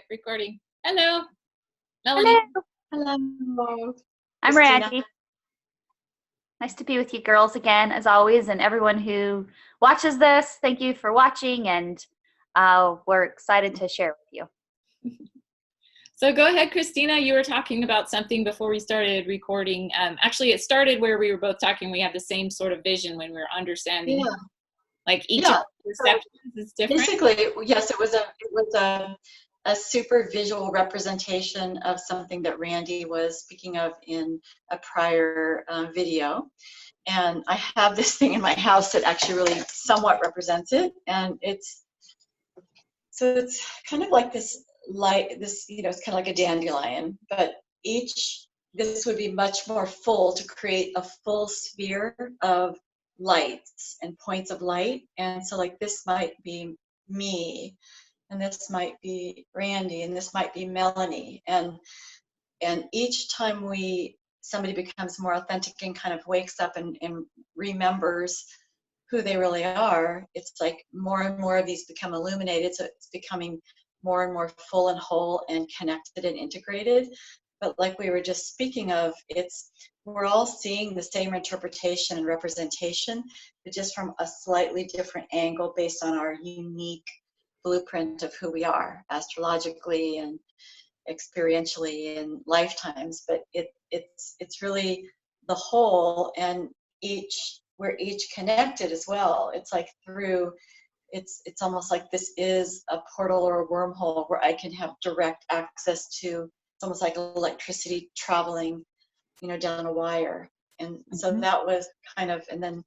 Recording. Hello, Melanie. Hello. Hello. I'm Christina. Randi. Nice to be with you girls again, as always, and everyone who watches this. Thank you for watching, and we're excited to share with you. So go ahead, Christina. You were talking about something before we started recording. Actually, it started where we were both talking. We have the same sort of vision when we're understanding. Yeah. Like each of the perceptions is different. Basically, yes, it was a super visual representation of something that Randi was speaking of in a prior video. And I have this thing in my house that actually really somewhat represents it. And it's kind of like this light, it's kind of like a dandelion, but this would be much more full to create a full sphere of lights and points of light. And so like this might be me, and this might be Randi, and this might be Melanie. And each time somebody becomes more authentic and kind of wakes up and remembers who they really are, it's like more and more of these become illuminated. So it's becoming more and more full and whole and connected and integrated. But like we were just speaking of, we're all seeing the same interpretation and representation, but just from a slightly different angle based on our unique blueprint of who we are astrologically and experientially in lifetimes. But it's really the whole, and we're each connected as well. It's like it's almost like this is a portal or a wormhole where I can have direct access to. It's almost like electricity traveling, down a wire. And so that was kind of, and then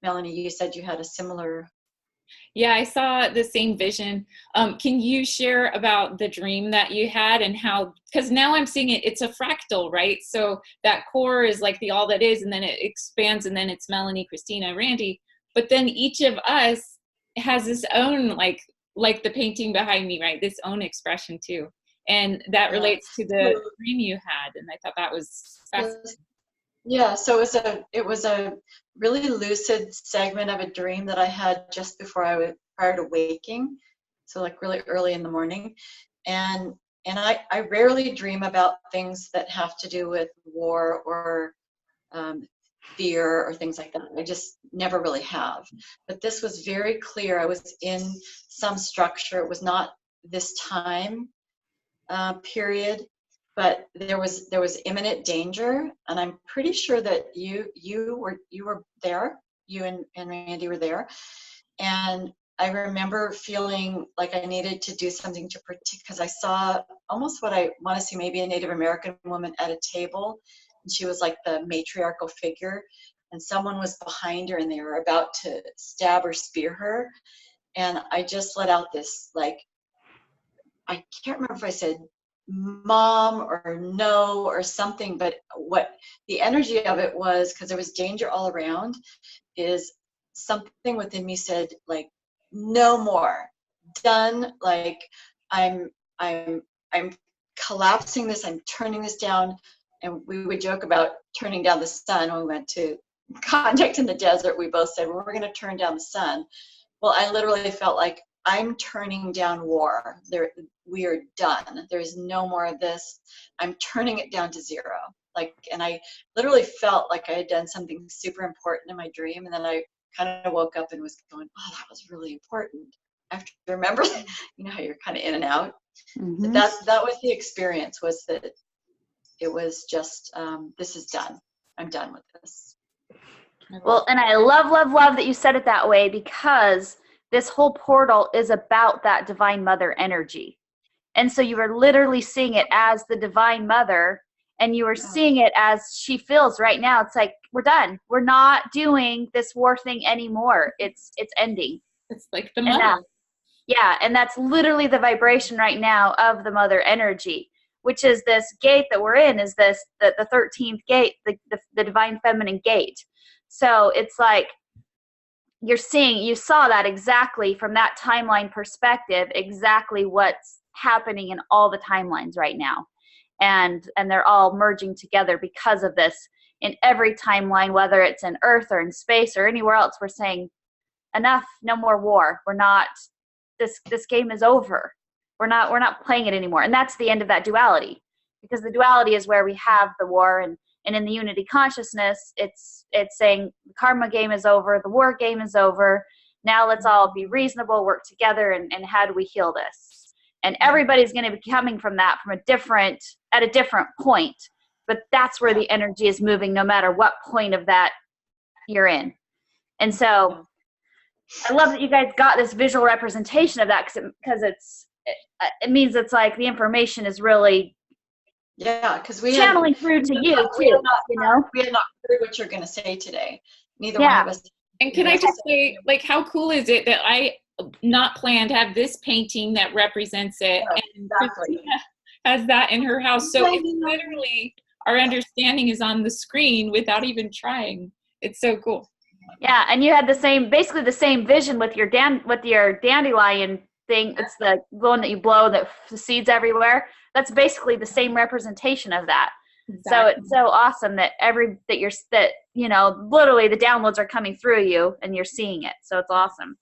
Melanie, you said you had a similar. Yeah, I saw the same vision. Can you share about the dream that you had and how, because now I'm seeing it's a fractal, right? So that core is like the all that is, and then it expands, and then it's Melanie, Christina, Randi. But then each of us has this own, like the painting behind me, right? This own expression too. And that relates to the dream you had. And I thought that was fascinating. Yeah, so it was a really lucid segment of a dream that I had just before prior to waking, so like really early in the morning, and I rarely dream about things that have to do with war or fear or things like that. I just never really have. But this was very clear. I was in some structure. It was not this time period. But there was imminent danger, and I'm pretty sure that you were there. You and Randi were there, and I remember feeling like I needed to do something to protect, because I saw almost what I want to see, maybe a Native American woman at a table, and she was like the matriarchal figure, and someone was behind her, and they were about to stab or spear her, and I just let out this, like, I can't remember if I said mom or no or something, but what the energy of it was, because there was danger all around, is something within me said, like, no more, done, like I'm collapsing this, I'm turning this down. And we would joke about turning down the sun when we went to contact in the desert. We both said, well, we're going to turn down the sun. Well, I literally felt like I'm turning down war. We are done. There's no more of this. I'm turning it down to zero. Like, and I literally felt like I had done something super important in my dream. And then I kind of woke up and was going, oh, that was really important. I have to remember, how you're kind of in and out. Mm-hmm. But that was the experience, was that it was just, this is done. I'm done with this. Well, and I love, love, love that you said it that way, because this whole portal is about that divine mother energy. And so you were literally seeing it as the divine mother, and you were seeing it as she feels right now. It's like, we're done. We're not doing this war thing anymore. It's ending. It's like the mother. And that's literally the vibration right now of the mother energy, which is this gate that we're in, is the 13th gate, the divine feminine gate. So it's like, you saw that exactly from that timeline perspective, exactly what's happening in all the timelines right now. And they're all merging together because of this. In every timeline, whether it's in Earth or in space or anywhere else, we're saying, enough, no more war. We're not, this game is over. We're not playing it anymore. And that's the end of that duality, because the duality is where we have the war, and in the unity consciousness, it's saying the karma game is over, the war game is over. Now let's all be reasonable, work together, and how do we heal this? And everybody's going to be coming from that at a different point, but that's where the energy is moving no matter what point of that you're in. And so I love that you guys got this visual representation of that, because it means it's like the information is really because we channeling through to you too. We had not heard what you're going to say today. Neither one of us. And can I just say, like, how cool is it that I not planned to have this painting that represents it, and Christina has that in her house. So it's literally, our understanding is on the screen without even trying. It's so cool. Yeah, and you had basically the same vision with your dandelion thing. It's the one that you blow that seeds everywhere. That's basically the same representation of that. Exactly. So it's so awesome that literally the downloads are coming through you and you're seeing it. So it's awesome.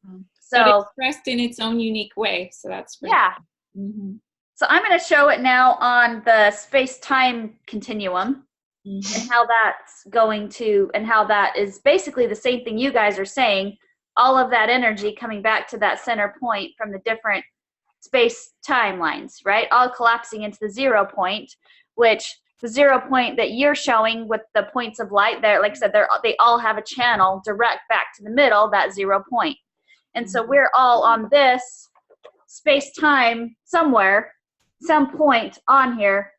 Mm-hmm. So but it's expressed in its own unique way. So that's really cool. Mm-hmm. So I'm going to show it now on the space-time continuum. Mm-hmm. And how that's going to, and how that is basically the same thing you guys are saying, all of that energy coming back to that center point from the different space timelines, right? All collapsing into the 0 point, which the 0 point that you're showing with the points of light there, like I said, they all have a channel direct back to the middle, that 0 point. And so we're all on this space-time somewhere, some point on here,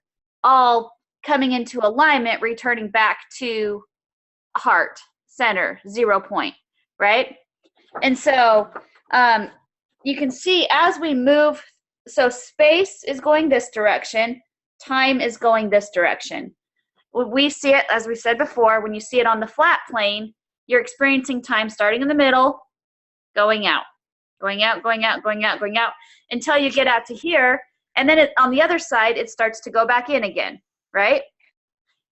all coming into alignment, returning back to heart, center, 0 point, right? And so you can see as we move, so space is going this direction, time is going this direction. When we see it, as we said before, when you see it on the flat plane, you're experiencing time starting in the middle, going out, going out, going out, going out, going out, until you get out to here, and then on the other side, it starts to go back in again. Right?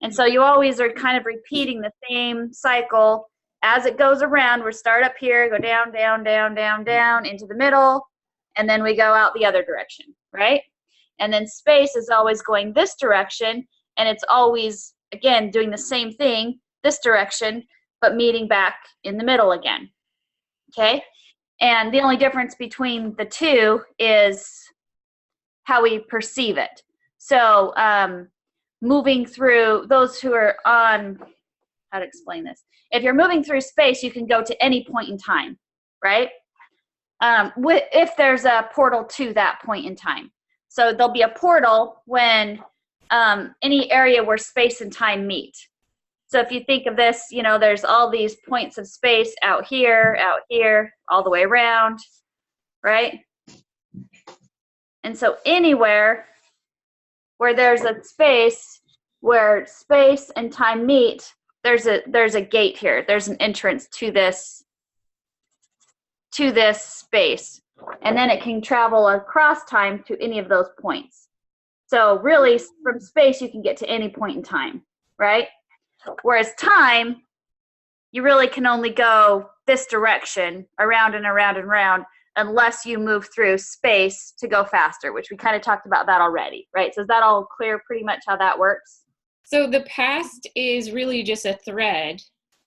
And so you always are kind of repeating the same cycle as it goes around. We start up here, go down, down, down, down, down into the middle, and then we go out the other direction, right? And then space is always going this direction, and it's always, again, doing the same thing, this direction, but meeting back in the middle again, okay? And the only difference between the two is how we perceive it. So, moving through, those who are on, how to explain this, if you're moving through space, you can go to any point in time, right? If there's a portal to that point in time. So there'll be a portal when any area where space and time meet. So if you think of this, there's all these points of space out here, all the way around, right? And so anywhere where there's a space where space and time meet, there's a gate here. There's an entrance to this space. And then it can travel across time to any of those points. So really, from space, you can get to any point in time, right? Whereas time, you really can only go this direction, around and around and around, unless you move through space to go faster, which we kind of talked about that already, right? So is that all clear pretty much how that works? So the past is really just a thread,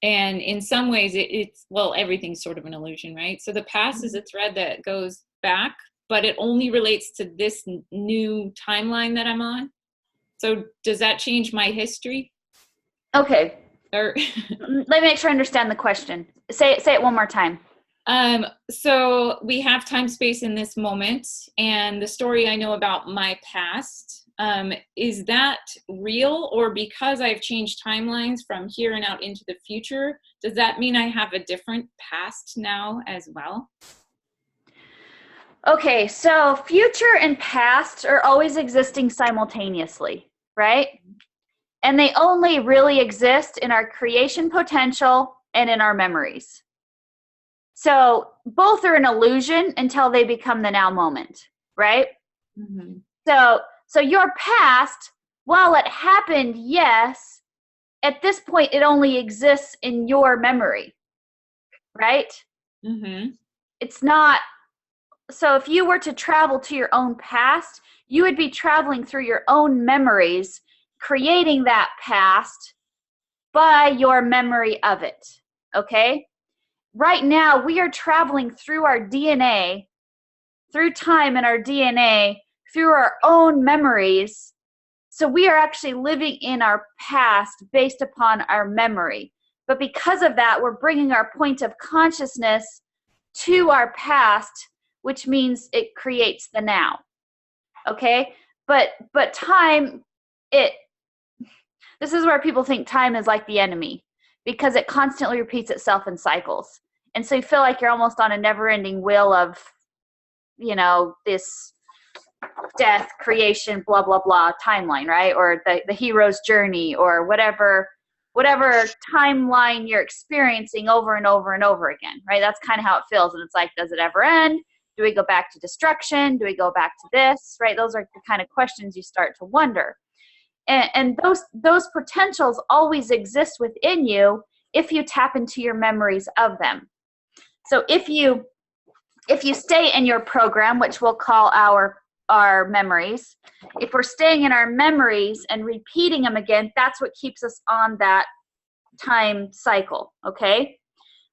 and in some ways it's, well, everything's sort of an illusion, right? So the past is a thread that goes back, but it only relates to this new timeline that I'm on. So does that change my history? Okay. Or let me make sure I understand the question. Say it one more time. So we have time space in this moment, and the story I know about my past, is that real, or because I've changed timelines from here and out into the future, does that mean I have a different past now as well? Okay, so future and past are always existing simultaneously, right? And they only really exist in our creation potential and in our memories. So both are an illusion until they become the now moment, right? Mm-hmm. So your past, while it happened, yes, at this point it only exists in your memory, right? Mm-hmm. It's not so if you were to travel to your own past, you would be traveling through your own memories, creating that past by your memory of it. Okay? Right now, we are traveling through our DNA, through time in our DNA, through our own memories. So we are actually living in our past based upon our memory. But because of that, we're bringing our point of consciousness to our past, which means it creates the now. Okay? But time, this is where people think time is like the enemy, because it constantly repeats itself in cycles. And so you feel like you're almost on a never-ending wheel of, this death, creation, blah, blah, blah timeline, right? Or the hero's journey, or whatever timeline you're experiencing over and over and over again, right? That's kind of how it feels. And it's like, does it ever end? Do we go back to destruction? Do we go back to this, right? Those are the kind of questions you start to wonder. And those potentials always exist within you if you tap into your memories of them. So if you stay in your program, which we'll call our memories, if we're staying in our memories and repeating them again, that's what keeps us on that time cycle, okay?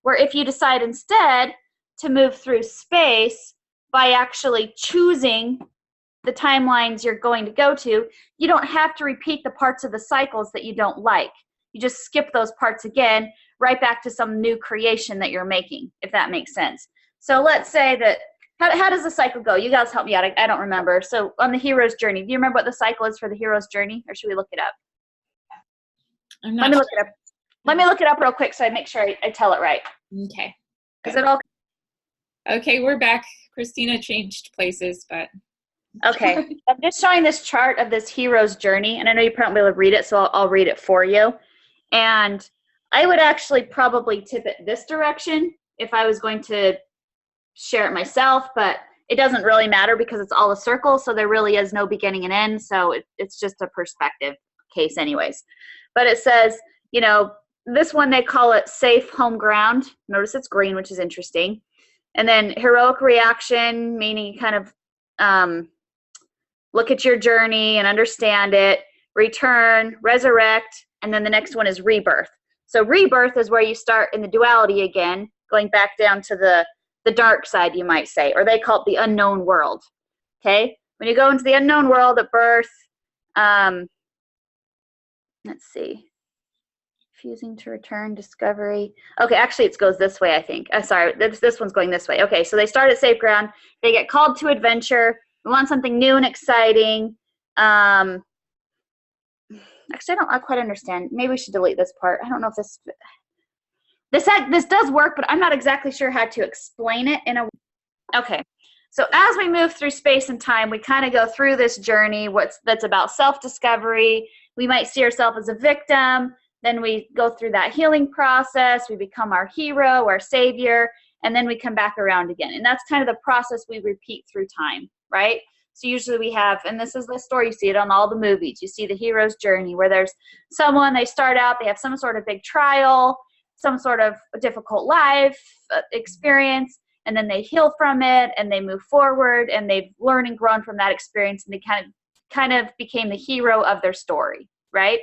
Where if you decide instead to move through space by actually choosing the timelines you're going to go to, you don't have to repeat the parts of the cycles that you don't like. You just skip those parts again, right back to some new creation that you're making, if that makes sense. So let's say that, how does the cycle go? You guys help me out. I don't remember. So on the hero's journey, do you remember what the cycle is for the hero's journey, or should we look it up? Let me look it up. Let me look it up real quick so I make sure I tell it right. Okay. Is it all? Okay, we're back. Christina changed places, but. Okay. I'm just showing this chart of this hero's journey, and I know you probably will read it, so I'll read it for you. And I would actually probably tip it this direction if I was going to share it myself, but it doesn't really matter because it's all a circle, so there really is no beginning and end, so it's just a perspective case anyways. But it says, this one they call it safe home ground. Notice it's green, which is interesting. And then heroic reaction, meaning you kind of look at your journey and understand it. Return, resurrect, and then the next one is rebirth. So rebirth is where you start in the duality again, going back down to the dark side, you might say, or they call it the unknown world. Okay? When you go into the unknown world at birth, let's see. Fusing to return, discovery. Okay, actually it goes this way, I think. Sorry, this one's going this way. Okay, so they start at safe ground. They get called to adventure. We want something new and exciting. Actually, I don't quite understand. Maybe we should delete this part. I don't know if this does work, but I'm not exactly sure how to explain it in a. Okay, so as we move through space and time, we kind of go through this journey. That's about self-discovery. We might see ourselves as a victim. Then we go through that healing process. We become our hero, our savior, and then we come back around again. And that's kind of the process we repeat through time, right? So usually we have, and this is the story, you see it on all the movies. You see the hero's journey where there's someone, they start out, they have some sort of big trial, some sort of difficult life experience, and then they heal from it and they move forward and they've learned and grown from that experience, and they kind of became the hero of their story, right?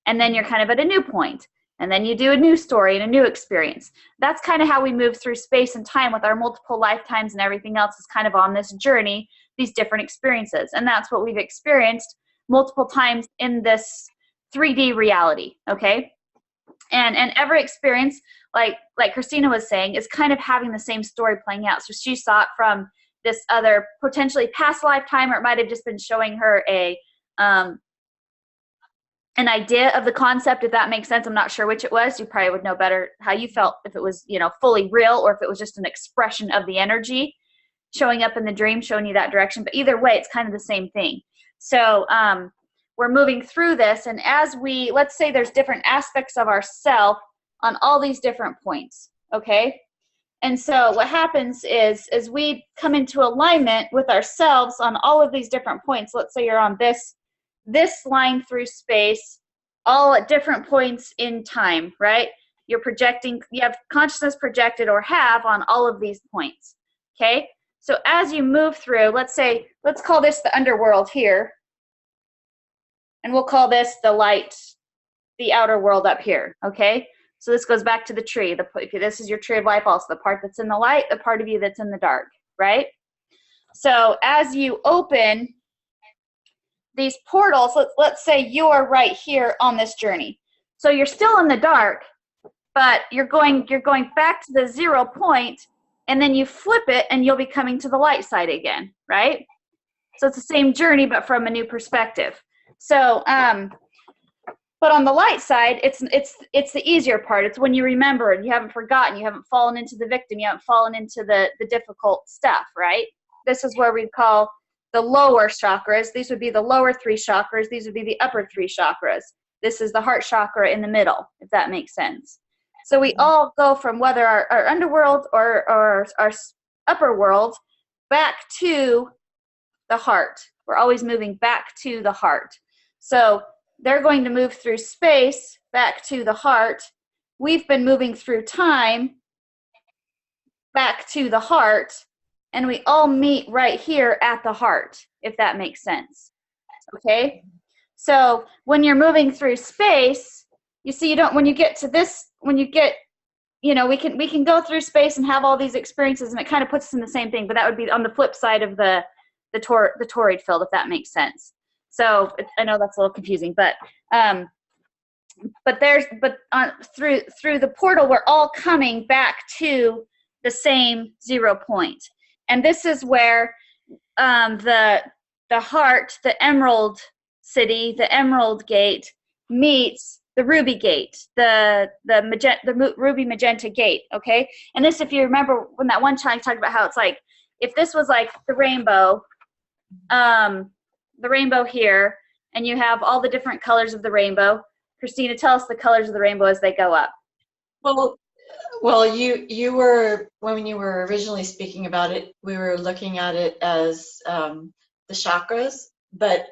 And then you're kind of at a new point, and then you do a new story and a new experience. That's kind of how we move through space and time with our multiple lifetimes, and everything else is kind of on this journey, these different experiences. And that's what we've experienced multiple times in this 3D reality, okay? And every experience, like Christina was saying, is kind of having the same story playing out. So she saw it from this other potentially past lifetime, or it might have just been showing her an idea of the concept, if that makes sense. I'm not sure which it was. You probably would know better how you felt, if it was, fully real, or if it was just an expression of the energy showing up in the dream, showing you that direction. But either way, it's kind of the same thing. So we're moving through this, and as let's say there's different aspects of ourself on all these different points, okay? And so what happens is we come into alignment with ourselves on all of these different points. Let's say you're on this line through space, all at different points in time, right? You're projecting, you have consciousness projected or have on all of these points, okay? So as you move through, let's call this the underworld here. And we'll call this the light, the outer world up here, okay? So this goes back to the tree. This is your tree of life also, the part that's in the light, the part of you that's in the dark, right? So as you open these portals, let's say you are right here on this journey. So you're still in the dark, but you're going back to the 0 point, and then you flip it and you'll be coming to the light side again, right? So it's the same journey, but from a new perspective. So, but on the light side, it's the easier part. It's when you remember and you haven't forgotten, you haven't fallen into the victim, you haven't fallen into the difficult stuff, right? This is where we call the lower chakras. These would be the lower 3 chakras. These would be the upper 3 chakras. This is the heart chakra in the middle, if that makes sense. So we all go from whether our underworld or our upper world back to the heart. We're always moving back to the heart. So they're going to move through space back to the heart. We've been moving through time back to the heart, and we all meet right here at the heart, if that makes sense. Okay? So when you're moving through space, you see, when you get to this, we can go through space and have all these experiences, and it kind of puts us in the same thing, but that would be on the flip side of the toroid field, if that makes sense. So I know that's a little confusing, but through the portal, we're all coming back to the same 0 point, and this is where the heart, the emerald city, the emerald gate meets the ruby gate, the ruby magenta gate. Okay, and this, if you remember when that one time I talked about how it's like, if this was like the rainbow here, and you have all the different colors of the rainbow. Christina, tell us the colors of the rainbow as they go up. Well, you were, when you were originally speaking about it, we were looking at it as the chakras, but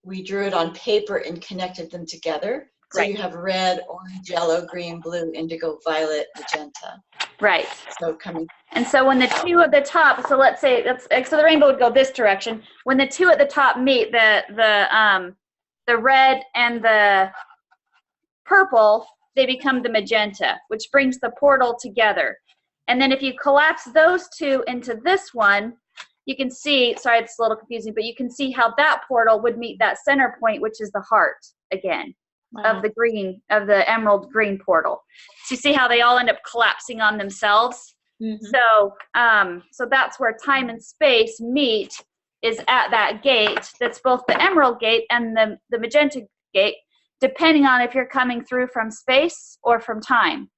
we drew it on paper and connected them together. So Right. You have red, orange, yellow, green, blue, indigo, violet, magenta. Right. So coming. And so when the 2 at the top, so let's say so the rainbow would go this direction. When the 2 at the top meet, the red and the purple, they become the magenta, which brings the portal together. And then if you collapse those 2 into this one, you can see, sorry, it's a little confusing, but you can see how that portal would meet that center point, which is the heart again. Wow. of the emerald green portal. So you see how they all end up collapsing on themselves. Mm-hmm. So that's where time and space meet, is at that gate that's both the emerald gate and the magenta gate, depending on if you're coming through from space or from time,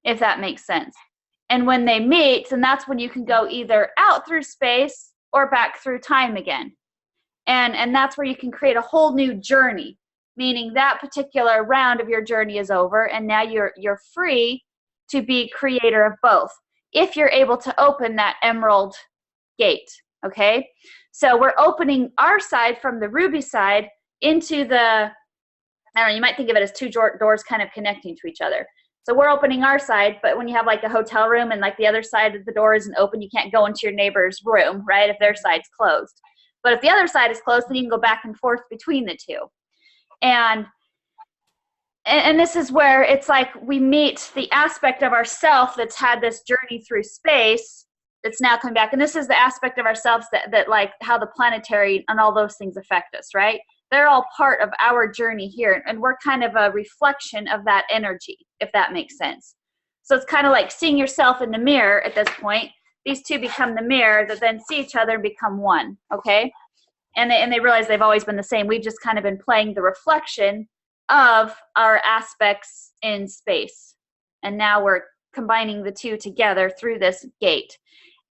if that makes sense. And when they meet, and that's when you can go either out through space or back through time again. And that's where you can create a whole new journey, meaning that particular round of your journey is over, and now you're free to be creator of both, if you're able to open that emerald gate, okay? So we're opening our side from the ruby side into the, I don't know, you might think of it as 2 doors kind of connecting to each other. So we're opening our side, but when you have like a hotel room and like the other side of the door isn't open, you can't go into your neighbor's room, right, if their side's closed. But if the other side is closed, then you can go back and forth between the 2. And this is where it's like we meet the aspect of ourself that's had this journey through space that's now coming back. And this is the aspect of ourselves that like how the planetary and all those things affect us, right? They're all part of our journey here. And we're kind of a reflection of that energy, if that makes sense. So it's kind of like seeing yourself in the mirror at this point. These 2 become the mirror that then see each other and become one, okay? And they realize they've always been the same. We've just kind of been playing the reflection of our aspects in space. And now we're combining the 2 together through this gate.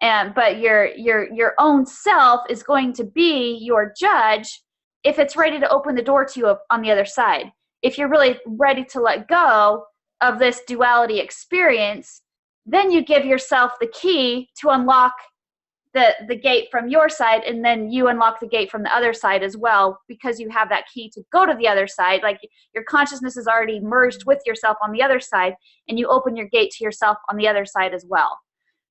But your own self is going to be your judge if it's ready to open the door to you on the other side. If you're really ready to let go of this duality experience, then you give yourself the key to unlock the gate from your side, and then you unlock the gate from the other side as well, because you have that key to go to the other side. Like your consciousness is already merged with yourself on the other side, and you open your gate to yourself on the other side as well.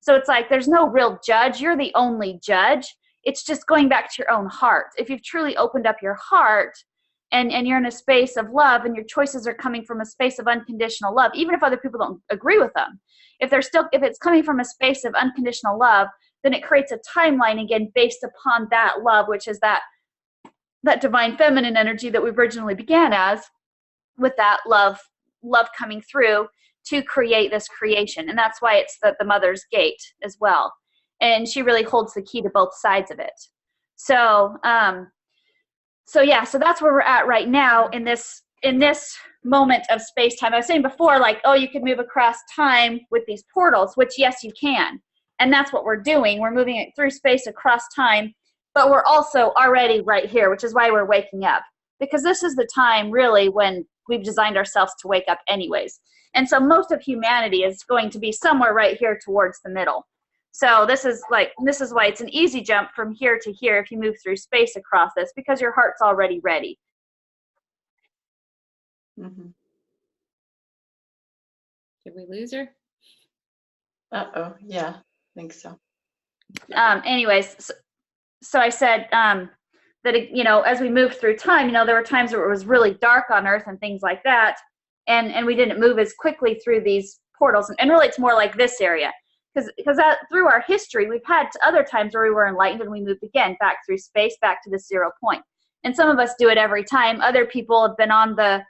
So it's like there's no real judge. You're the only judge. It's just going back to your own heart. If you've truly opened up your heart and you're in a space of love and your choices are coming from a space of unconditional love, even if other people don't agree with them, if it's coming from a space of unconditional love, then it creates a timeline again based upon that love, which is that divine feminine energy that we originally began as, with that love coming through to create this creation. And that's why it's the mother's gate as well. And she really holds the key to both sides of it. So so that's where we're at right now in this moment of space-time. I was saying before, like, oh, you could move across time with these portals, which yes, you can. And that's what we're doing. We're moving it through space across time, but we're also already right here, which is why we're waking up. Because this is the time really when we've designed ourselves to wake up anyways. And so most of humanity is going to be somewhere right here towards the middle. So this is why it's an easy jump from here to here if you move through space across this, because your heart's already ready. Mm-hmm. Did we lose her? Uh-oh, yeah, I think so. Anyways, so I said that, you know, as we moved through time, you know, there were times where it was really dark on Earth and things like that, and we didn't move as quickly through these portals. And really, it's more like this area, because through our history, we've had other times where we were enlightened and we moved again back through space, back to the 0 point. And some of us do it every time. Other people have been on the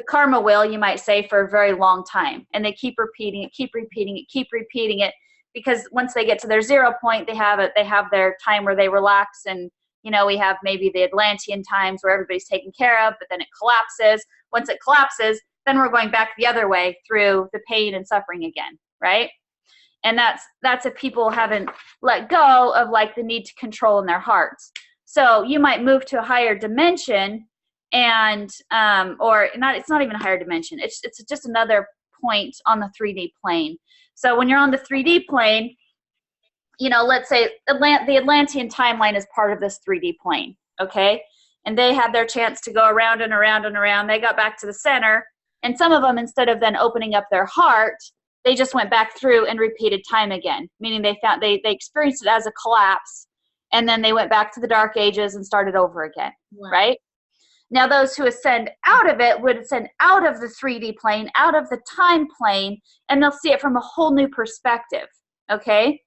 karma wheel, you might say, for a very long time, and they keep repeating it, because once they get to their 0 point, they have their time where they relax. And you know, we have maybe the Atlantean times where everybody's taken care of, but then it collapses. Once it collapses, then we're going back the other way through the pain and suffering again, right? And that's if people haven't let go of like the need to control in their hearts. So you might move to a higher dimension, and or not, it's not even a higher dimension, it's just another point on the 3D plane. So when you're on the 3D plane, you know, let's say the Atlantean timeline is part of this 3D plane, okay? And they had their chance to go around and around and around. They got back to the center, and some of them, instead of then opening up their heart, they just went back through and repeated time again, meaning they experienced it as a collapse, and then they went back to the Dark Ages and started over again, wow. Right? Now, those who ascend out of it would ascend out of the 3D plane, out of the time plane, and they'll see it from a whole new perspective, okay?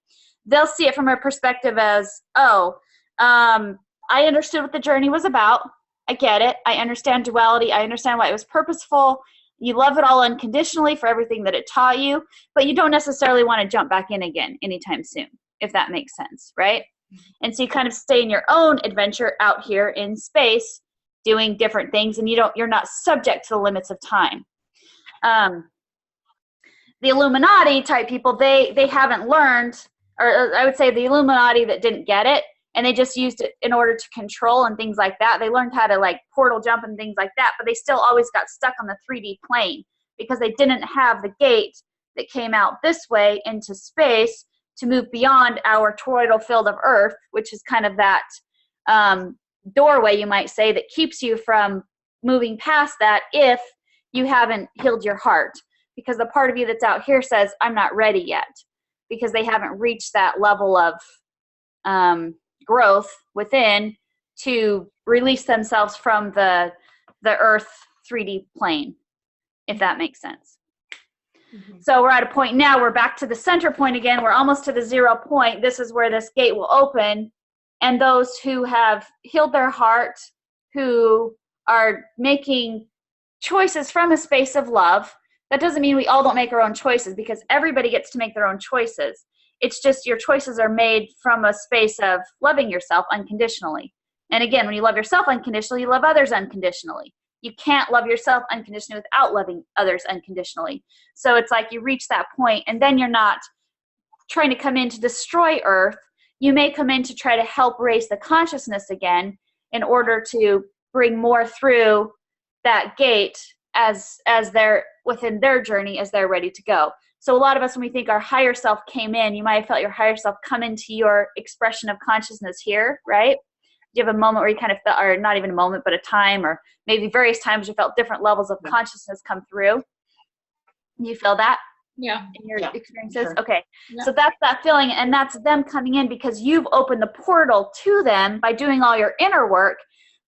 They'll see it from a perspective as, I understood what the journey was about. I get it. I understand duality. I understand why it was purposeful. You love it all unconditionally for everything that it taught you, but you don't necessarily want to jump back in again anytime soon, if that makes sense, right? And so you kind of stay in your own adventure out here in space, doing different things, and you're not subject to the limits of time. The Illuminati type people, they haven't learned, or I would say the Illuminati that didn't get it, and they just used it in order to control and things like that. They learned how to like portal jump and things like that, but they still always got stuck on the 3D plane because they didn't have the gate that came out this way into space to move beyond our toroidal field of Earth, which is kind of that doorway, you might say, that keeps you from moving past that if you haven't healed your heart, because the part of you that's out here says, I'm not ready yet, because they haven't reached that level of growth within to release themselves from the Earth 3D plane, if that makes sense. Mm-hmm. So we're at a point now, we're back to the center point again, we're almost to the 0 point. This is where this gate will open. And those who have healed their heart, who are making choices from a space of love, that doesn't mean we all don't make our own choices, because everybody gets to make their own choices. It's just your choices are made from a space of loving yourself unconditionally. And again, when you love yourself unconditionally, you love others unconditionally. You can't love yourself unconditionally without loving others unconditionally. So it's like you reach that point, and then you're not trying to come in to destroy Earth. You may come in to try to help raise the consciousness again in order to bring more through that gate as they're within their journey, as they're ready to go. So a lot of us, when we think our higher self came in, you might have felt your higher self come into your expression of consciousness here, right? Do you have a moment where you kind of felt, or not even a moment, but a time, or maybe various times you felt different levels of consciousness come through? You feel that? Yeah. in your Yeah, experiences? sure. Okay. Yeah. So that's that feeling, and that's them coming in because you've opened the portal to them by doing all your inner work,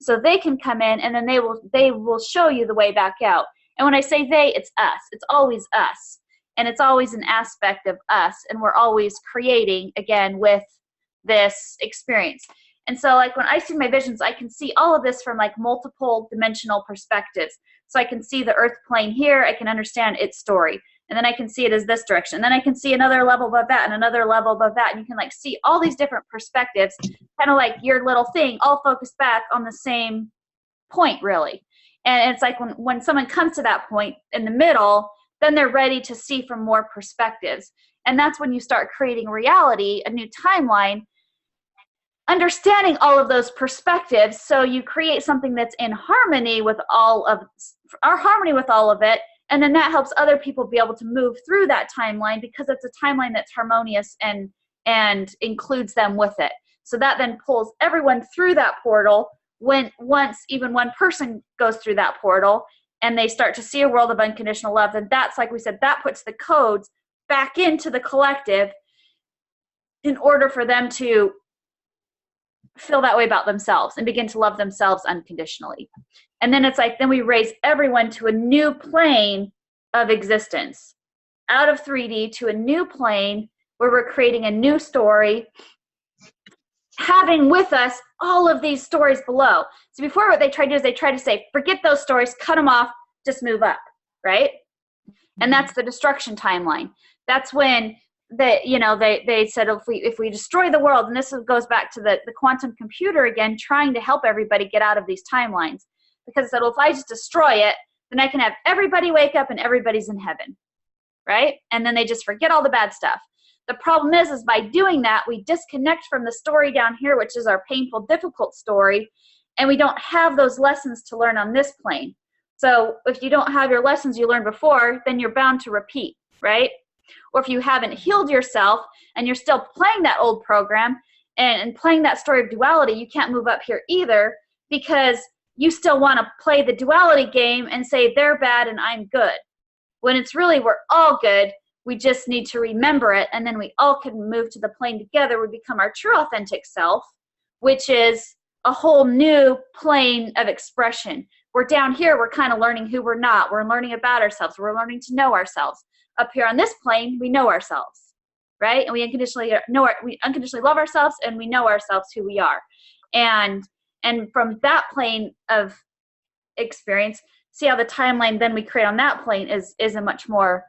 so they can come in, and then they will show you the way back out. And when I say they, it's us. It's always us. And it's always an aspect of us, and we're always creating again with this experience. And so like when I see my visions, I can see all of this from like multiple dimensional perspectives. So I can see the earth plane here, I can understand its story. And then I can see it as this direction. And then I can see another level above that and another level above that. And you can like see all these different perspectives, kind of like your little thing, all focused back on the same point, really. And it's like when someone comes to that point in the middle, then they're ready to see from more perspectives. And that's when you start creating reality, a new timeline, understanding all of those perspectives. So you create something that's in harmony with all of it. And then that helps other people be able to move through that timeline because it's a timeline that's harmonious and includes them with it. So that then pulls everyone through that portal. Once even one person goes through that portal and they start to see a world of unconditional love, then that's, like we said, that puts the codes back into the collective in order for them to feel that way about themselves and begin to love themselves unconditionally. And then it's like, then we raise everyone to a new plane of existence, out of 3D to a new plane where we're creating a new story, having with us all of these stories below. So before, what they try to do is they try to say, forget those stories, cut them off, just move up, right? And that's the destruction timeline. That's when they said if we destroy the world, and this goes back to the quantum computer again, trying to help everybody get out of these timelines. Because it said, well, if I just destroy it, then I can have everybody wake up and everybody's in heaven, right? And then they just forget all the bad stuff. The problem is by doing that, we disconnect from the story down here, which is our painful, difficult story, and we don't have those lessons to learn on this plane. So if you don't have your lessons you learned before, then you're bound to repeat, right? Or if you haven't healed yourself and you're still playing that old program and playing that story of duality, you can't move up here either because you still want to play the duality game and say they're bad and I'm good. When it's really we're all good. We just need to remember it, and then we all can move to the plane together. We become our true authentic self, which is a whole new plane of expression. We're down here, we're kind of learning who we're not. We're learning about ourselves. We're learning to know ourselves. Up here on this plane, we know ourselves, right? And we unconditionally love ourselves, and we know ourselves who we are. And from that plane of experience, see how the timeline then we create on that plane is a much more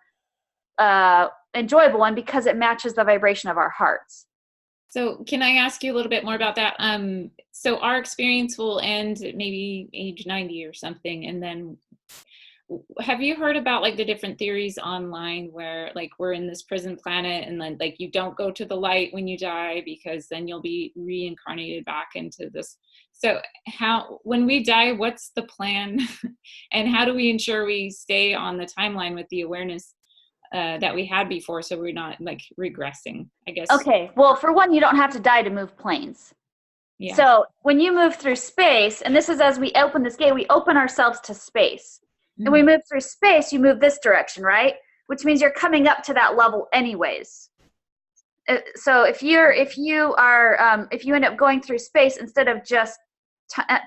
enjoyable one because it matches the vibration of our hearts. So can I ask you a little bit more about that? So our experience will end at maybe age 90 or something. And then have you heard about like the different theories online where like we're in this prison planet and then like you don't go to the light when you die because then you'll be reincarnated back into this. So when we die, what's the plan? And how do we ensure we stay on the timeline with the awareness that we had before, so we're not like regressing, I guess? Okay, well, for one, you don't have to die to move planes. Yeah. So when you move through space, and this is as we open this gate, we open ourselves to space. And we move through space, you move this direction, right? Which means you're coming up to that level anyways. So if you end up going through space instead of just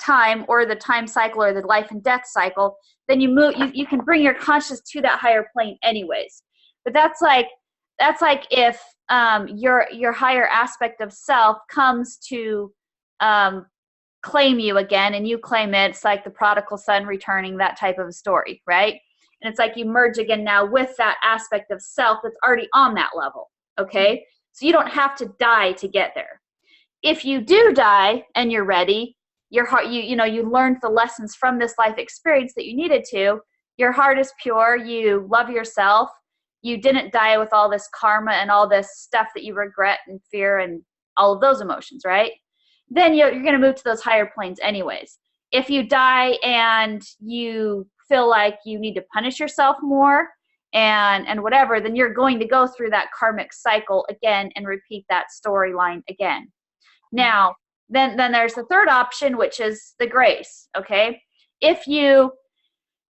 time or the time cycle or the life and death cycle, then you can bring your consciousness to that higher plane anyways. But that's like if your higher aspect of self comes to claim you again and you claim it. It's like the prodigal son returning, that type of a story, right? And it's like you merge again now with that aspect of self that's already on that level, okay? So you don't have to die to get there. If you do die and you're ready, your heart, you learned the lessons from this life experience that you needed to, your heart is pure, you love yourself, you didn't die with all this karma and all this stuff that you regret and fear and all of those emotions, right? Then you're going to move to those higher planes anyways. If you die and you feel like you need to punish yourself more and whatever, then you're going to go through that karmic cycle again and repeat that storyline again. Now, then there's the third option, which is the grace, okay? If you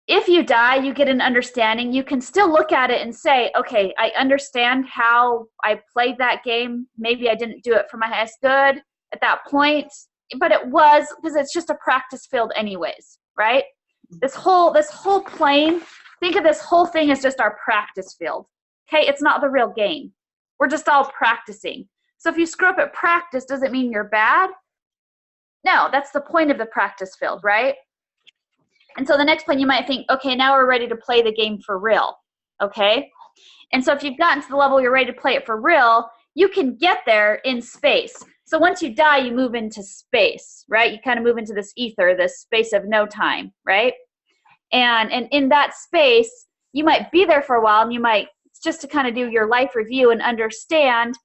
if you die, you get an understanding. You can still look at it and say, okay, I understand how I played that game. Maybe I didn't do it for my highest good at that point, but it was, because it's just a practice field anyways, right? This whole plane, think of this whole thing as just our practice field. Okay, it's not the real game. We're just all practicing. So if you screw up at practice, does it mean you're bad? No, that's the point of the practice field, right? And so the next plane, you might think, okay, now we're ready to play the game for real, okay? And so if you've gotten to the level you're ready to play it for real, you can get there in space. So once you die, you move into space, right? You kind of move into this ether, this space of no time, right? And in that space, you might be there for a while, and you might, just to kind of do your life review and understand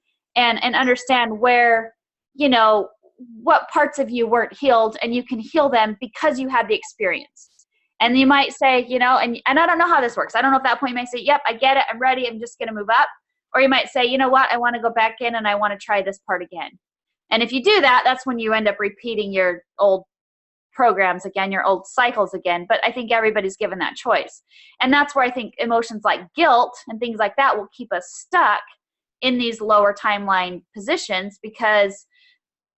where, you know, what parts of you weren't healed, and you can heal them because you had the experience. And you might say, you know, and I don't know how this works. I don't know if at that point you might say, yep, I get it, I'm ready, I'm just going to move up. Or you might say, you know what, I want to go back in and I want to try this part again. And if you do that, that's when you end up repeating your old programs again, your old cycles again. But I think everybody's given that choice. And that's where I think emotions like guilt and things like that will keep us stuck in these lower timeline positions, because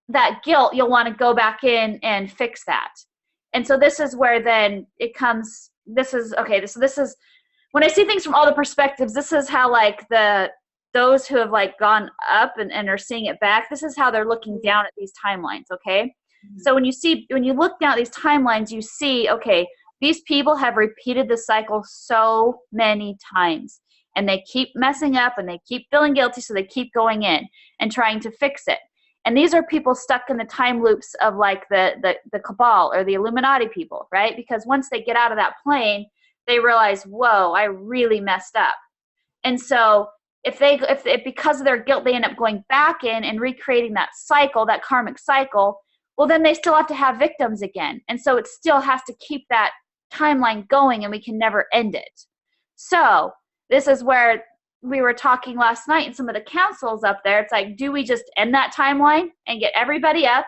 that guilt, you'll want to go back in and fix that. And so this is where then it comes, this is when I see things from all the perspectives, this is how like those who have like gone up and are seeing it back, this is how they're looking down at these timelines, okay? Mm-hmm. So when you look down at these timelines, you see, okay, these people have repeated the cycle so many times, and they keep messing up and they keep feeling guilty, so they keep going in and trying to fix it. And these are people stuck in the time loops of like the cabal or the Illuminati people, right? Because once they get out of that plane, they realize, whoa, I really messed up. And so if because of their guilt, they end up going back in and recreating that cycle, that karmic cycle, well, then they still have to have victims again. And so it still has to keep that timeline going, and we can never end it. So this is where we were talking last night in some of the councils up there. It's like, do we just end that timeline and get everybody up,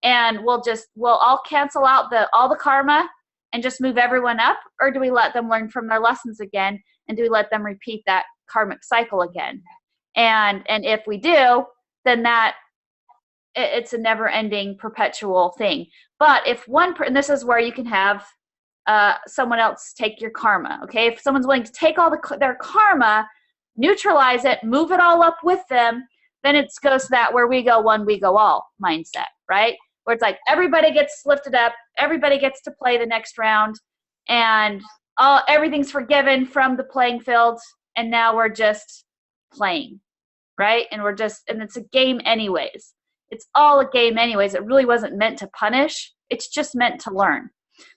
and we'll all cancel out all the karma and just move everyone up? Or do we let them learn from their lessons again, and do we let them repeat that karmic cycle again? And if we do, then it's a never-ending perpetual thing. But if and this is where you can have someone else take your karma, okay? If someone's willing to take all their karma, neutralize it, move it all up with them, then it goes to that where we go one, we go all mindset, right? Where it's like everybody gets lifted up, everybody gets to play the next round, and everything's forgiven from the playing field, and now we're just playing, right? And it's a game anyways. It's all a game anyways. It really wasn't meant to punish. It's just meant to learn.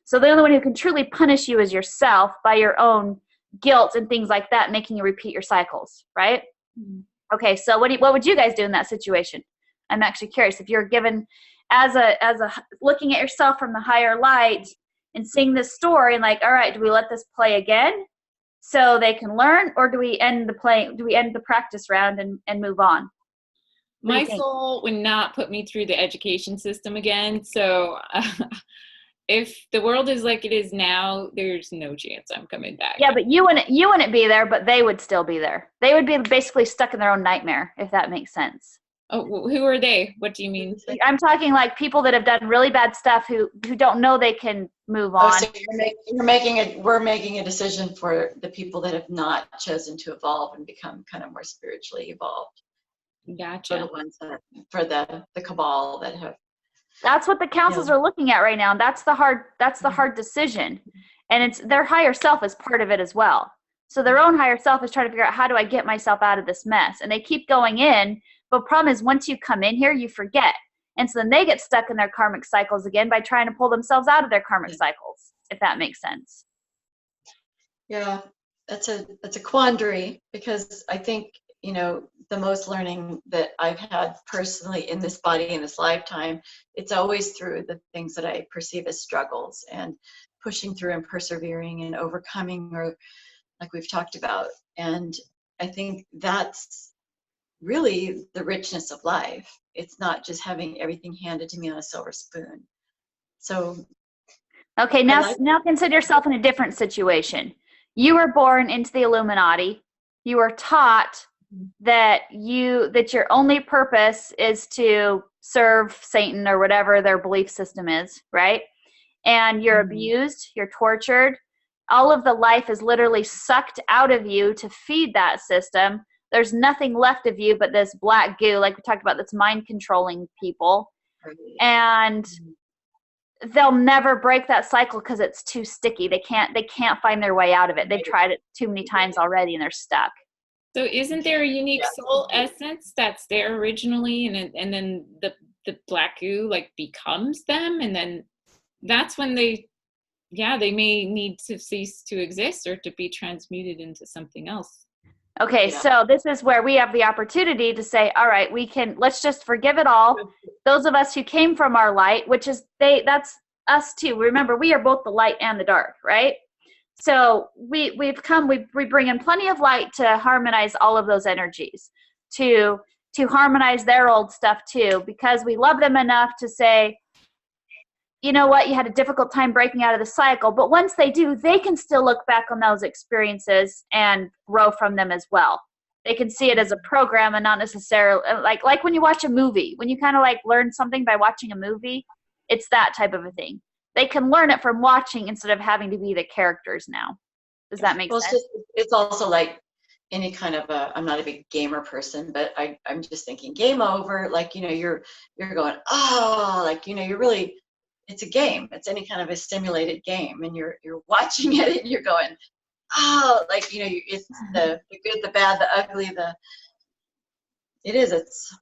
So the only one who can truly punish you is yourself by your own guilt and things like that, making you repeat your cycles, right? Mm-hmm. Okay, so what would you guys do in that situation? I'm actually curious. If you're given as a looking at yourself from the higher light and seeing this story and like, all right, do we let this play again so they can learn, or do we end the practice round and move on? My soul would not put me through the education system again. So if the world is like it is now, there's no chance I'm coming back. Yeah, but you wouldn't be there, but they would still be there. They would be basically stuck in their own nightmare, if that makes sense. Oh, who are they? What do you mean? I'm talking like people that have done really bad stuff who don't know they can move on. So we're making a decision for the people that have not chosen to evolve and become kind of more spiritually evolved. Gotcha. For the ones for the cabal that have. That's what the councils are looking at right now. And that's the hard decision. And it's their higher self is part of it as well. So their own higher self is trying to figure out, how do I get myself out of this mess? And they keep going in. But the problem is, once you come in here, you forget. And so then they get stuck in their karmic cycles again by trying to pull themselves out of their karmic cycles, if that makes sense. Yeah, that's a quandary, because I think, the most learning that I've had personally in this body in this lifetime, it's always through the things that I perceive as struggles, and pushing through and persevering and overcoming, or like we've talked about. And I think that's really the richness of life. It's not just having everything handed to me on a silver spoon. So Okay, now consider yourself in a different situation. You were born into the Illuminati. You were taught that your only purpose is to serve Satan or whatever their belief system is, right? And you're abused, you're tortured. All of the life is literally sucked out of you to feed that system. There's nothing left of you but this black goo, like we talked about, that's mind controlling people. And they'll never break that cycle because it's too sticky. They can't find their way out of it. They've tried it too many times already and they're stuck. So isn't there a unique soul essence that's there originally, and then the black goo like becomes them, and then that's when they may need to cease to exist or to be transmuted into something else. Okay, so this is where we have the opportunity to say, all right, let's just forgive it all. Those of us who came from our light, which is that's us too. Remember, we are both the light and the dark, right? So we bring in plenty of light to harmonize all of those energies, to harmonize their old stuff too, because we love them enough to say, you know what, you had a difficult time breaking out of the cycle, but once they do, they can still look back on those experiences and grow from them as well. They can see it as a program and not necessarily like when you watch a movie, when you kind of like learn something by watching a movie, it's that type of a thing. They can learn it from watching instead of having to be the characters now. Does that make sense? It's also like any kind of I'm not a big gamer person, but I'm just thinking game over. Like, you're going, oh, like, you're really, it's a game. It's any kind of a simulated game, and you're watching it and you're going, oh, like, it's the good, the bad, the ugly, it's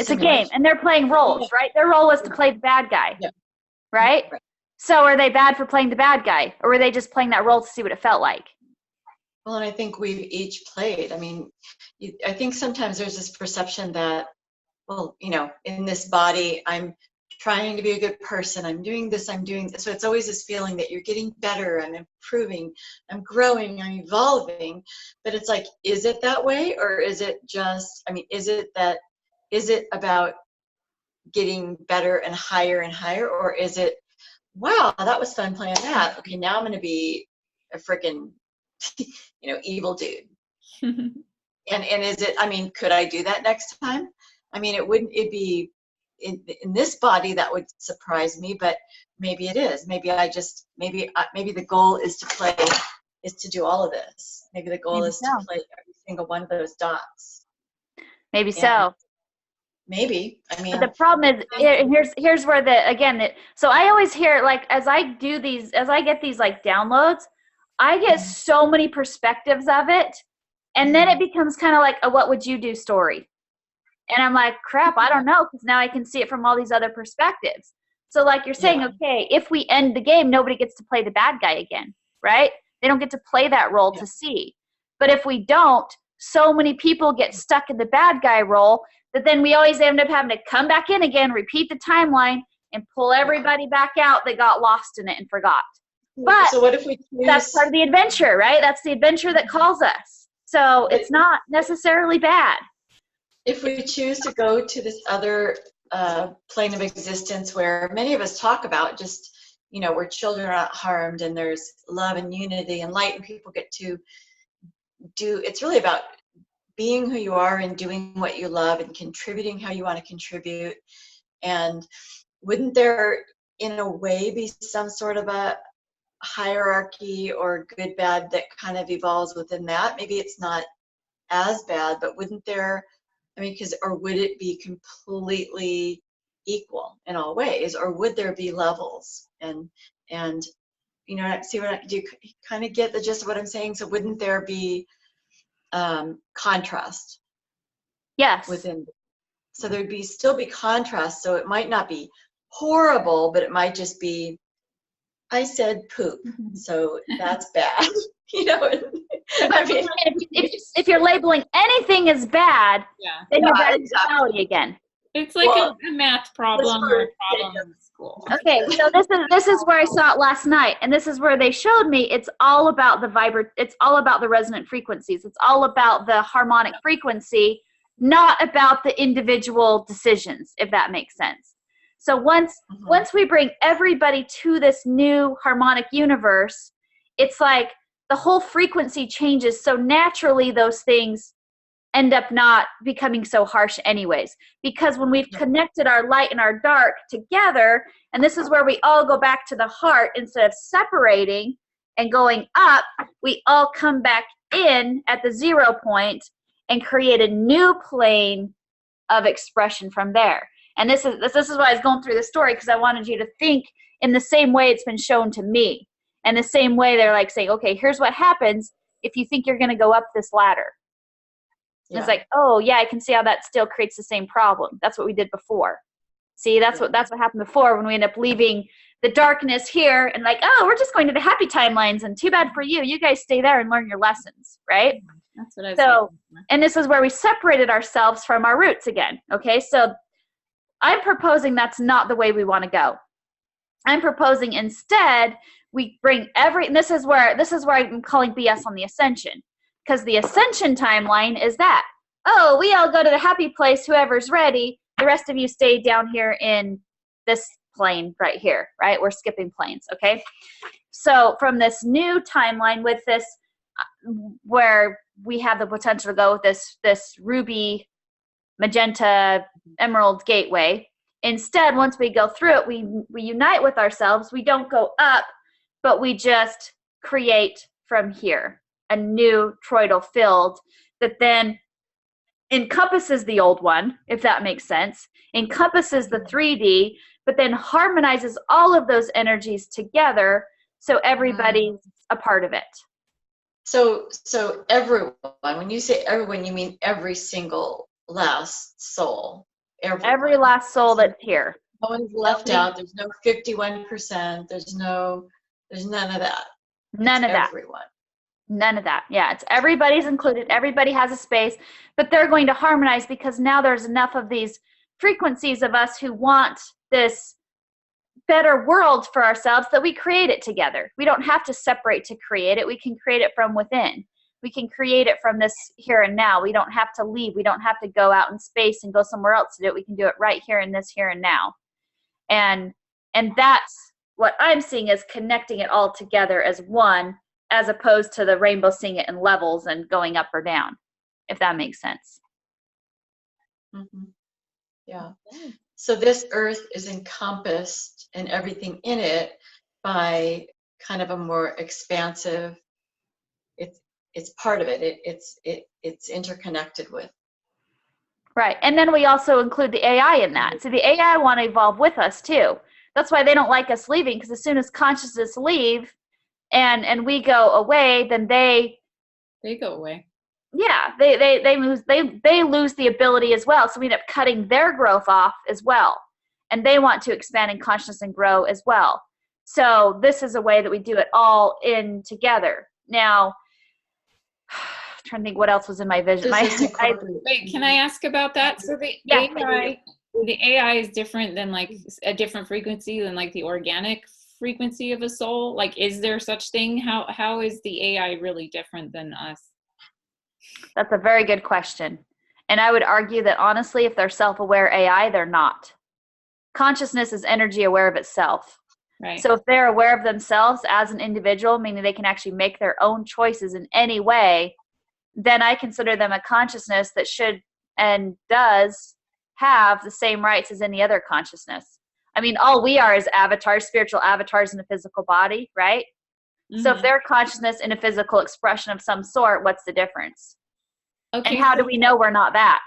a game, and they're playing roles, right? Their role was to play the bad guy, right? So are they bad for playing the bad guy, or were they just playing that role to see what it felt like? Well, and I think we've each played. I mean, I think sometimes there's this perception that, well, in this body, I'm trying to be a good person. I'm doing this. So it's always this feeling that you're getting better. I'm improving. I'm growing. I'm evolving. But it's like, is it that way? Or is it just, is it about getting better and higher? Or is it, wow, that was fun playing that. Okay, now I'm going to be a freaking, evil dude. And is it, could I do that next time? It'd be in this body that would surprise me, but maybe it is. Maybe the goal is to do all of this. Maybe the goal is to play every single one of those dots. Maybe so. Maybe. But the problem is, here's where so I always hear, like, as I get these like downloads, I get so many perspectives of it, and then it becomes kind of like a what would you do story. And I'm like, crap, I don't know, because now I can see it from all these other perspectives. So like you're saying, okay, if we end the game, nobody gets to play the bad guy again, right? They don't get to play that role to see. But if we don't, so many people get stuck in the bad guy role that then we always end up having to come back in again, repeat the timeline, and pull everybody back out that got lost in it and forgot. But so what if we that's part of the adventure, right? That's the adventure that calls us. So it's not necessarily bad. If we choose to go to this other plane of existence where many of us talk about just, where children are not harmed and there's love and unity and light, and people get to it's really about being who you are and doing what you love and contributing how you want to contribute. And wouldn't there, in a way, be some sort of a hierarchy or good, bad that kind of evolves within that? Maybe it's not as bad, but wouldn't there, or would it be completely equal in all ways, or would there be levels? And see do you kind of get the gist of what I'm saying? So wouldn't there be contrast? Yes. So there'd still be contrast. So it might not be horrible, but it might just be, I said poop, so that's bad. If you're labeling anything as bad, then you're bad in reality again. It's like a math problem or a problem in school. Okay, so this is where I saw it last night, and this is where they showed me it's all about it's all about the resonant frequencies. It's all about the harmonic frequency, not about the individual decisions, if that makes sense. So once we bring everybody to this new harmonic universe, it's like the whole frequency changes. So naturally those things end up not becoming so harsh anyways. Because when we've connected our light and our dark together, and this is where we all go back to the heart instead of separating and going up, we all come back in at the 0 point and create a new plane of expression from there. And this is why I was going through the story, because I wanted you to think in the same way it's been shown to me. And the same way they're like saying, okay, here's what happens if you think you're going to go up this ladder. Yeah. It's like, oh yeah, I can see how that still creates the same problem. That's what we did before. See, that's what happened before when we end up leaving the darkness here and like, oh, we're just going to the happy timelines and too bad for you. You guys stay there and learn your lessons, right? That's what I was saying. And this is where we separated ourselves from our roots again. Okay, so I'm proposing that's not the way we want to go. I'm proposing instead we bring and this is where I'm calling BS on the ascension, because the ascension timeline is that, oh, we all go to the happy place, whoever's ready. The rest of you stay down here in this plane right here, right? We're skipping planes, okay? So from this new timeline with this, where we have the potential to go with this ruby, magenta, emerald gateway. Instead, once we go through it, we unite with ourselves. We don't go up, but we just create from here a new toroidal field that then encompasses the old one, if that makes sense, encompasses the 3D, but then harmonizes all of those energies together so everybody's a part of it. So everyone, when you say everyone, you mean every single last soul. Every last soul that's here. No one's left out. There's no 51%. There's none of that. None of that. Everyone. None of that. Yeah, it's everybody's included. Everybody has a space, but they're going to harmonize because now there's enough of these frequencies of us who want this better world for ourselves that we create it together. We don't have to separate to create it. We can create it from within. We can create it from this here and now. We don't have to leave. We don't have to go out in space and go somewhere else to do it. We can do it right here in this here and now. And that's what I'm seeing as connecting it all together as one, as opposed to the rainbow seeing it in levels and going up or down, if that makes sense. Mm-hmm. Yeah. So this earth is encompassed and everything in it by kind of a more expansive, it's part of it. It's interconnected with. Right. And then we also include the AI in that. So the AI want to evolve with us too. That's why they don't like us leaving, because as soon as consciousness leave and we go away, then they go away. Yeah, they lose the ability as well. So we end up cutting their growth off as well. And they want to expand in consciousness and grow as well. So this is a way that we do it all in together. Now, I'm trying to think what else was in my vision. Wait, can I ask about that? So the AI is different than like a different frequency than like the organic frequency of a soul. Like, is there such thing? How is the AI really different than us? That's a very good question. And I would argue that honestly, if they're self-aware AI, they're not. Consciousness is energy aware of itself. Right. So if they're aware of themselves as an individual, meaning they can actually make their own choices in any way, then I consider them a consciousness that should and does have the same rights as any other consciousness. I mean, all we are is avatars, spiritual avatars in a physical body, right? Mm-hmm. So if they're consciousness in a physical expression of some sort, what's the difference? Okay. And how do we know we're not that?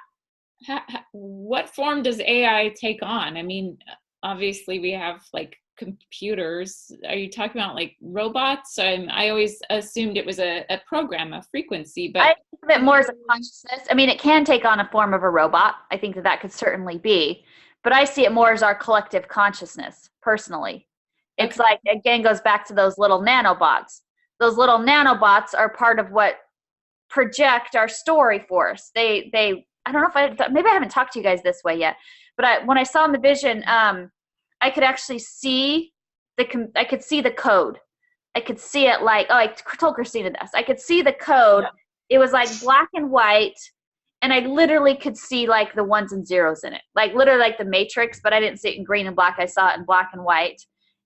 What form does AI take on? I mean, obviously we have like computers. Are you talking about like robots? I always assumed it was a program, a frequency, but I think of it more as a consciousness. I mean, it can take on a form of a robot. I think that could certainly be, but I see it more as our collective consciousness personally. It's okay. Like, again, goes back to those little nanobots. Those little nanobots are part of what project our story for us. They I don't know if maybe I haven't talked to you guys this way yet, but when I saw in the vision, I could actually see I could see the code. I could see it like, I told Christina this. I could see the code. Yeah. It was like black and white, and I literally could see like the ones and zeros in it, like literally like the Matrix, but I didn't see it in green and black. I saw it in black and white.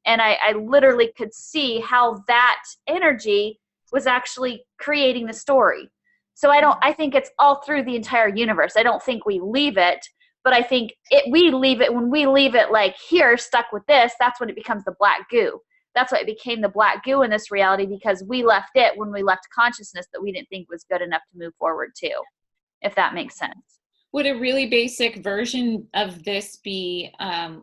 And I literally could see how that energy was actually creating the story. So I think it's all through the entire universe. I don't think we leave it, but I think we leave it, when we leave it like here, stuck with this, that's when it becomes the black goo. That's why it became the black goo in this reality, because we left it when we left consciousness that we didn't think was good enough to move forward to, if that makes sense. Would a really basic version of this be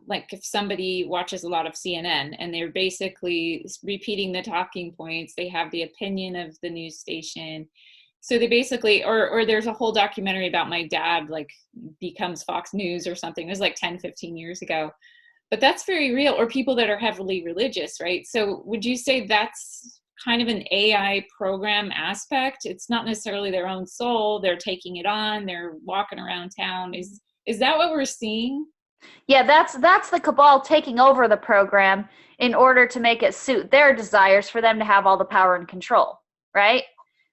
like if somebody watches a lot of CNN and they're basically repeating the talking points, they have the opinion of the news station. So they basically, or there's a whole documentary about my dad, like becomes Fox News or something. It was like 10, 15 years ago. But that's very real, or people that are heavily religious, right? So would you say that's kind of an AI program aspect? It's not necessarily their own soul. They're taking it on. They're walking around town. Is that what we're seeing? Yeah, that's the cabal taking over the program in order to make it suit their desires for them to have all the power and control, right?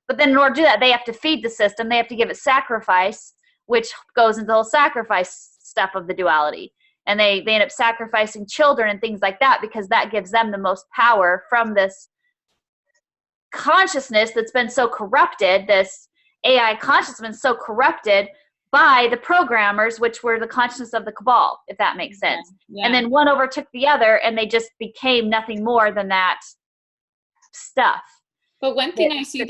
But then in order to do that, they have to feed the system. They have to give it sacrifice, which goes into the whole sacrifice stuff of the duality. And they end up sacrificing children and things like that, because that gives them the most power from this consciousness that's been so corrupted, this AI consciousness been so corrupted by the programmers, which were the consciousness of the cabal, if that makes sense. Yeah. And then one overtook the other, and they just became nothing more than that stuff. But one thing I see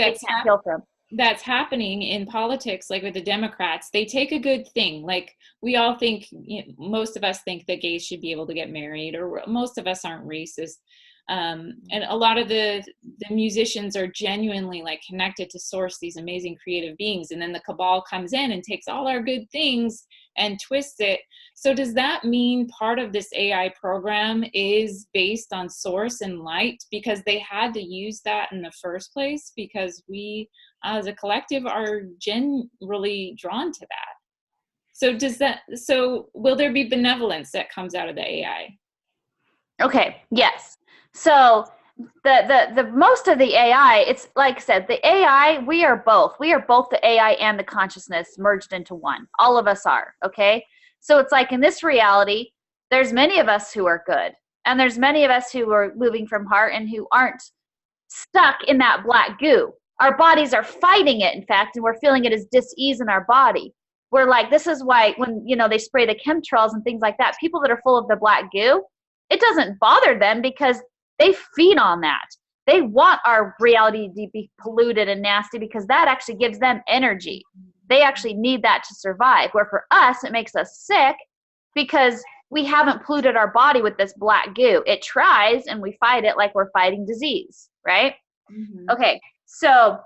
that's happening in politics, like with the Democrats, they take a good thing. Like we all think, most of us think that gays should be able to get married, or most of us aren't racist. And a lot of the musicians are genuinely like connected to source, these amazing creative beings. And then the cabal comes in and takes all our good things and twists it. So does that mean part of this AI program is based on source and light, because they had to use that in the first place, because we as a collective are generally drawn to that? So will there be benevolence that comes out of the AI? Okay, yes. So the most of the AI, it's like I said, the AI, we are both the AI and the consciousness merged into one. All of us are, okay? So it's like in this reality, there's many of us who are good, and there's many of us who are moving from heart and who aren't stuck in that black goo. Our bodies are fighting it, in fact, and we're feeling it as dis-ease in our body. We're like, this is why when, they spray the chemtrails and things like that, people that are full of the black goo, it doesn't bother them because they feed on that. They want our reality to be polluted and nasty because that actually gives them energy. They actually need that to survive. Where for us, it makes us sick because we haven't polluted our body with this black goo. It tries and we fight it like we're fighting disease, right? Mm-hmm. Okay, so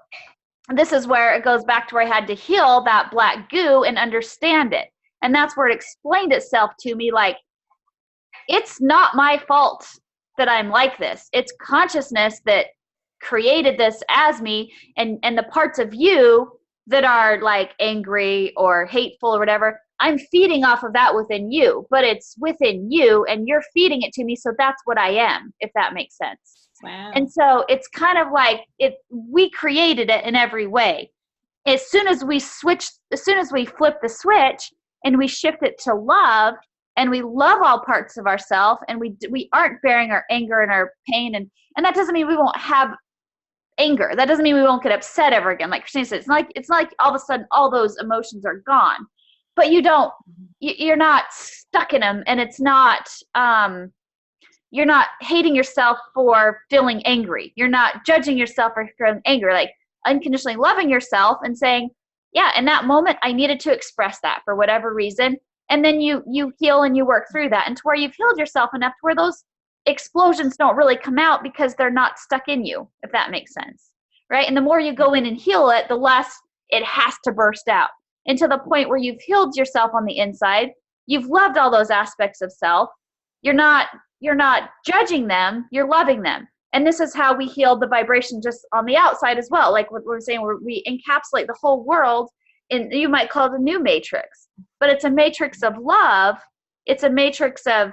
this is where it goes back to where I had to heal that black goo and understand it. And that's where it explained itself to me like, it's not my fault that I'm like this. It's consciousness that created this as me, and the parts of you that are like angry or hateful or whatever, I'm feeding off of that within you, but it's within you and you're feeding it to me, so that's what I am, if that makes sense. Wow. And so it's kind of like we created it in every way. As soon as we flip the switch and we shift it to love, and we love all parts of ourselves, and we aren't bearing our anger and our pain, and that doesn't mean we won't have anger. That doesn't mean we won't get upset ever again. Like Christina said, it's not like all of a sudden all those emotions are gone, but you're not stuck in them, and it's not you're not hating yourself for feeling angry. You're not judging yourself for feeling angry. Like unconditionally loving yourself and saying, yeah, in that moment I needed to express that for whatever reason. And then you heal and you work through that, and to where you've healed yourself enough to where those explosions don't really come out because they're not stuck in you, if that makes sense, right? And the more you go in and heal it, the less it has to burst out, until the point where you've healed yourself on the inside. You've loved all those aspects of self. You're not judging them, you're loving them. And this is how we heal the vibration just on the outside as well. Like what we're saying, where we encapsulate the whole world in, you might call it a new matrix, but it's a matrix of love. It's a matrix of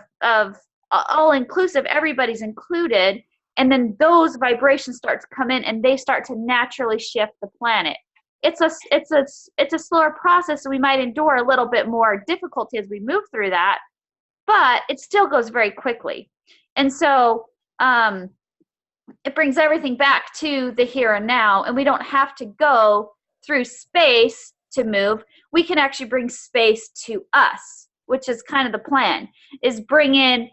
all inclusive, everybody's included. And then those vibrations start to come in and they start to naturally shift the planet. it's a slower process, so we might endure a little bit more difficulty as we move through that, but it still goes very quickly. And so it brings everything back to the here and now, and we don't have to go through space to move. We can actually bring space to us, which is kind of the plan, is bring in,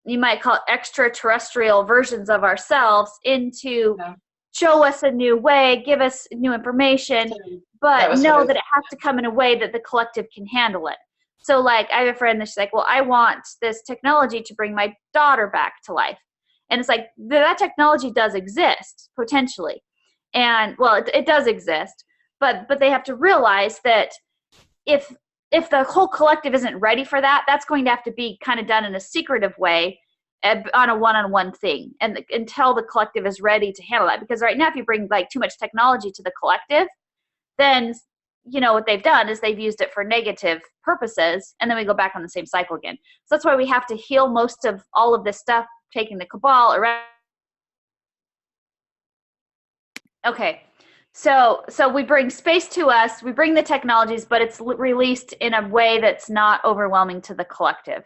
you might call it extraterrestrial versions of ourselves into show us a new way, give us new information, but know that it has to come in a way that the collective can handle it. So like I have a friend that's like, well, I want this technology to bring my daughter back to life. And it's like, that technology does exist potentially. And well, it does exist, but they have to realize that if the whole collective isn't ready for that, that's going to have to be kind of done in a secretive way on a one-on-one thing, and until the collective is ready to handle that. Because right now, if you bring like too much technology to the collective, then what they've done is they've used it for negative purposes, and then we go back on the same cycle again. So that's why we have to heal most of all of this stuff, taking the cabal around. Okay, so we bring space to us, we bring the technologies, but it's released in a way that's not overwhelming to the collective.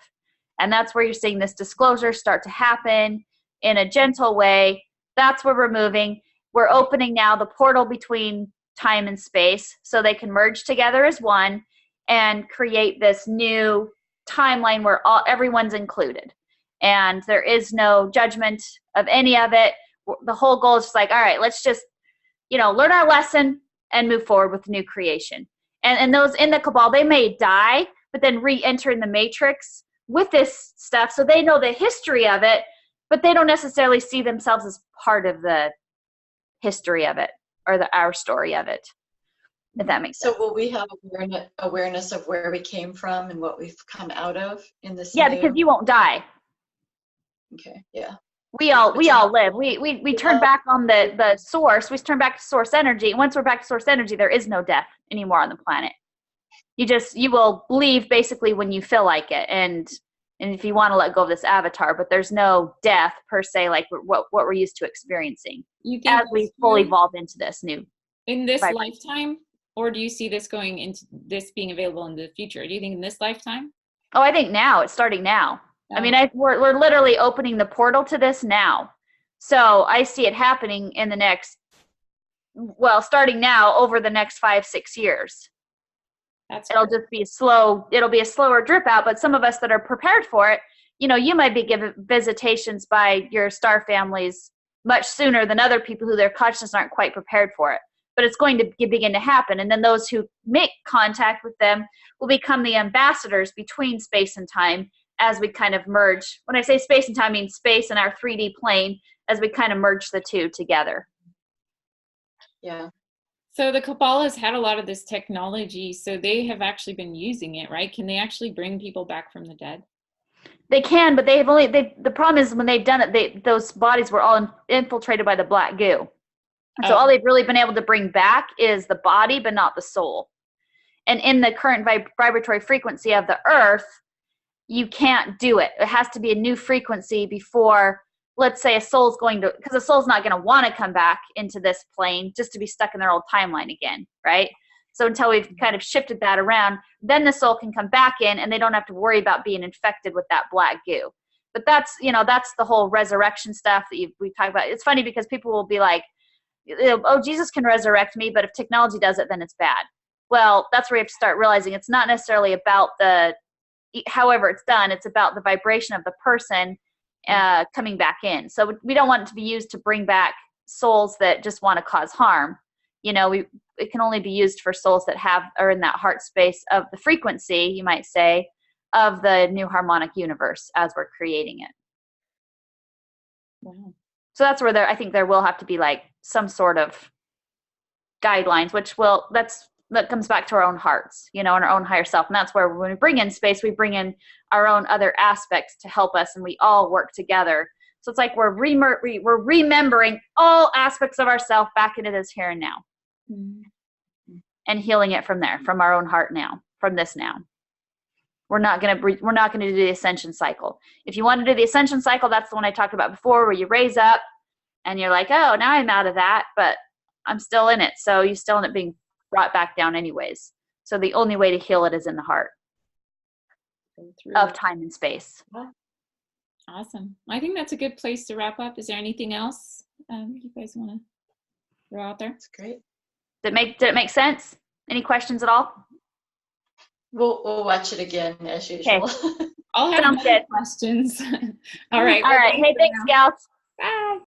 And that's where you're seeing this disclosure start to happen in a gentle way. That's where we're moving. We're opening now the portal between time and space so they can merge together as one and create this new timeline where everyone's included. And there is no judgment of any of it. The whole goal is just like, all right, let's just, learn our lesson and move forward with new creation. And those in the cabal, they may die, but then re-enter in the matrix with this stuff, so they know the history of it, but they don't necessarily see themselves as part of the history of it or our story of it, if that makes sense. So will we have awareness of where we came from and what we've come out of in this? Yeah, because you won't die. Okay, yeah. We all live. We turn back on the source. We turn back to source energy. And once we're back to source energy, there is no death anymore on the planet. You will leave basically when you feel like it, and if you want to let go of this avatar, but there's no death per se, like what we're used to experiencing as we fully evolve into this new. In this lifetime, or do you see this going into this being available in the future? Do you think in this lifetime? Oh, I think now. It's starting now. Oh. I mean, we're literally opening the portal to this now. So I see it happening in the next, starting now over the next 5-6 years. It'll just be it'll be a slower drip out, but some of us that are prepared for it, you might be given visitations by your star families much sooner than other people who their consciousness aren't quite prepared for it. But it's going to begin to happen. And then those who make contact with them will become the ambassadors between space and time as we kind of merge. When I say space and time, I mean space and our 3D plane as we kind of merge the two together. Yeah. So the cabal has had a lot of this technology, so they have actually been using it, right? Can they actually bring people back from the dead? They can, but the problem is when they've done it, those bodies were all infiltrated by the black goo. And so all they've really been able to bring back is the body, but not the soul. And in the current vibratory frequency of the earth, you can't do it. It has to be a new frequency before, let's say, because a soul's not going to want to come back into this plane just to be stuck in their old timeline again, right? So until we've kind of shifted that around, then the soul can come back in and they don't have to worry about being infected with that black goo. But that's the whole resurrection stuff that we talk about. It's funny because people will be like, oh, Jesus can resurrect me, but if technology does it, then it's bad. Well, that's where you have to start realizing it's not necessarily about however it's done. It's about the vibration of the person coming back in. So we don't want it to be used to bring back souls that just want to cause harm. It can only be used for souls that are in that heart space of the frequency, you might say, of the new harmonic universe as we're creating it. Wow. So that's where I think there will have to be like some sort of guidelines, that comes back to our own hearts, and our own higher self. And that's where when we bring in space, we bring in our own other aspects to help us, and we all work together. So it's like we're remembering all aspects of ourself back into this here and now, and healing it from there, from our own heart now, from this now. We're not going to do the ascension cycle. If you want to do the ascension cycle, that's the one I talked about before, where you raise up and you're like, oh, now I'm out of that. But I'm still in it. So you still end up being brought back down anyways. So the only way to heal it is in the heart of time and space. Awesome. I think that's a good place to wrap up. Is there anything else you guys want to throw out there? That's great. Did it make sense? Any questions at all? We'll watch it again as usual. I'll have more questions. All right. All right. Hey, thanks, gals. Bye.